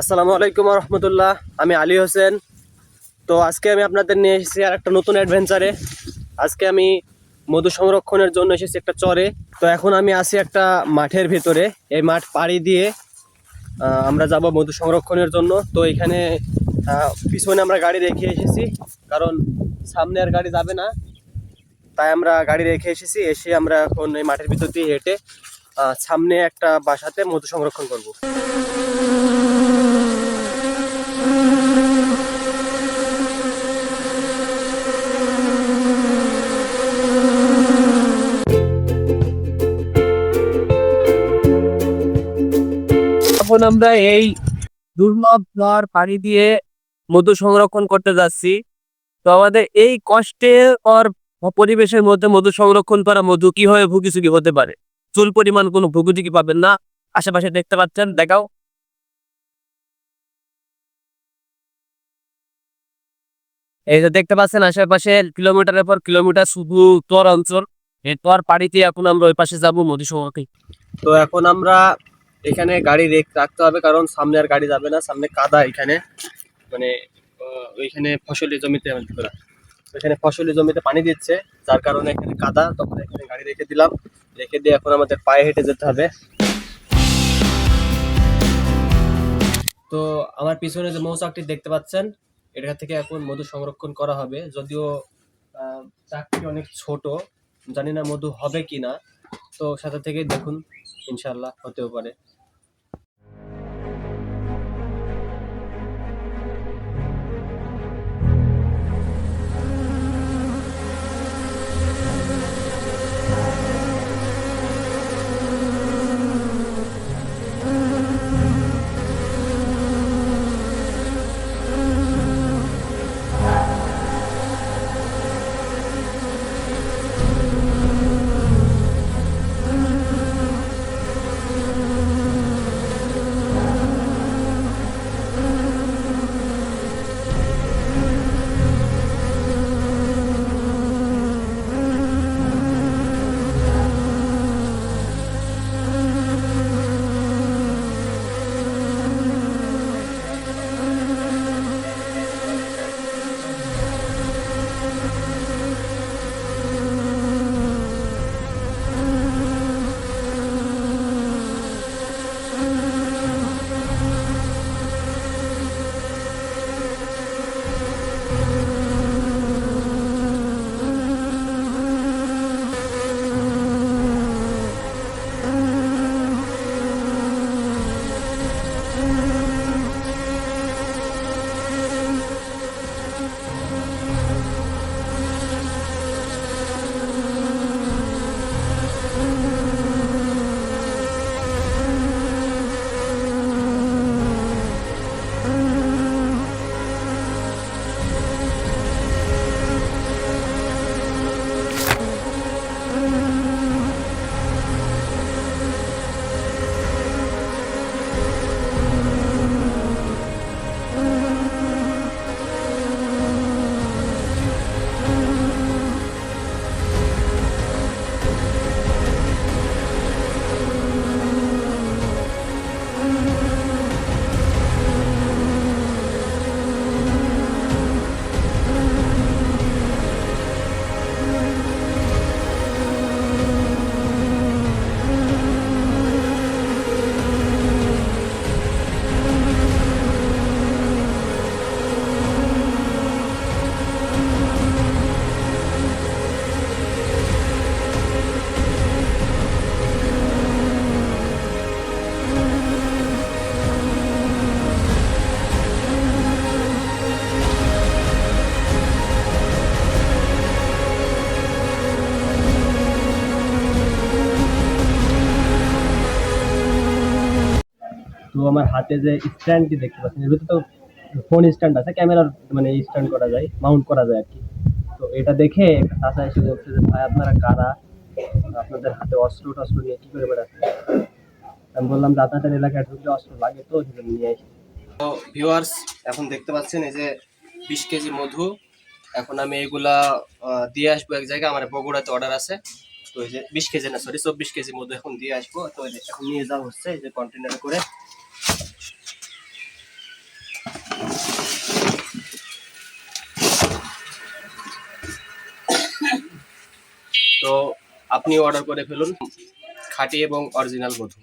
আসসালামু আলাইকুম রহমতুল্লাহ। আমি আলী হোসেন। তো আজকে আমি আপনাদের নিয়ে এসেছি আর একটা নতুন অ্যাডভেঞ্চারে। আজকে আমি মধু সংরক্ষণের জন্য এসেছি একটা চরে। তো এখন আমি আছি একটা মাঠের ভিতরে। এই মাঠ পাড়ি দিয়ে আমরা যাব মধু সংরক্ষণের জন্য। তো এখানে পিছনে আমরা গাড়ি রেখে এসেছি, কারণ সামনে আর গাড়ি যাবে না, তাই আমরা গাড়ি রেখে এসেছি। এসে আমরা এখন এই মাঠের ভিতর দিয়ে হেঁটে সামনে একটা বাসাতে মধু সংরক্ষণ করব। এখন আমরা এই দুর্লভ নদ পাড়ি দিয়ে মধু সংরক্ষণ করতে যাচ্ছি। তো আমাদের এই কষ্টের পর পরিবেশের মধ্যে মধু সংরক্ষণ করা মধু কিভাবে ভুগিচুগি হতে পারে, চুল পরিমাণ কোনো ভুগিচুগি পাবেন না। আশেপাশে দেখতে পাচ্ছেন, দেখাও। এই যে দেখতে পাচ্ছেন আশেপাশে কিলোমিটারের পর কিলোমিটার শুধু চর অঞ্চল। এই চর পাড়িতে এখন আমরা ওই পাশে যাবো মধু সংরক্ষণ। তো এখন আমরা এখানে গাড়ি রাখতে হবে, কারণ সামনে আর গাড়ি যাবে না, সামনে কাদা। এখানে মানে ওইখানে ফসলি জমিতে এখানে ফসলি জমিতে পানি দিচ্ছে, যার কারণে এখানে কাদা। তখন এখানে গাড়ি রেখে দিলাম, রেখে দিয়ে এখন আমাদের পায়ে হেঁটে যেতে হবে। তো আমার পিছনে যে মৌচাকটি দেখতে পাচ্ছেন, এটা থেকে এখন মধু সংরক্ষণ করা হবে। যদিও চাকটি অনেক ছোট, জানি না মধু হবে কিনা। তো সাথে থেকে দেখুন, ইনশাল্লাহ হতেও পারে। তো আমার হাতে যে স্ট্যান্ডটি দেখতে পাচ্ছেন, এর ভিতরে তো ফোন স্ট্যান্ড আছে, ক্যামেরার মানে স্ট্যান্ড করা যায়, মাউন্ট করা যায় আর কি। তো এটা দেখে একটা চাচা এসে বলছে যে, ভাই আপনারা কারা, আপনাদের হাতে অস্ত্র টস্ত্র নিয়ে কি করে বেড়াচ্ছেন? আমি বললাম যে আপনাদের এলাকায় ঢুকলে অস্ত্র লাগে, তো সেজন্য নিয়ে আসি। তো ভিউয়ার্স, এখন দেখতে পাচ্ছেন এই যে 20 কেজি মধু। এখন আমি এগুলা দিয়ে আসবো এক জায়গায়, আমার বগুড়াতে অর্ডার আছে। তো এই যে 20 কেজি না, সরি 24 কেজি মধু এখন দিয়ে আসবো। তো এই যে এখন নিয়ে যাওয়া হচ্ছে এই যে কন্টেনারে করে। তো আপনি অর্ডার করে ফেলুন খাঁটি এবং অরিজিনাল মধু।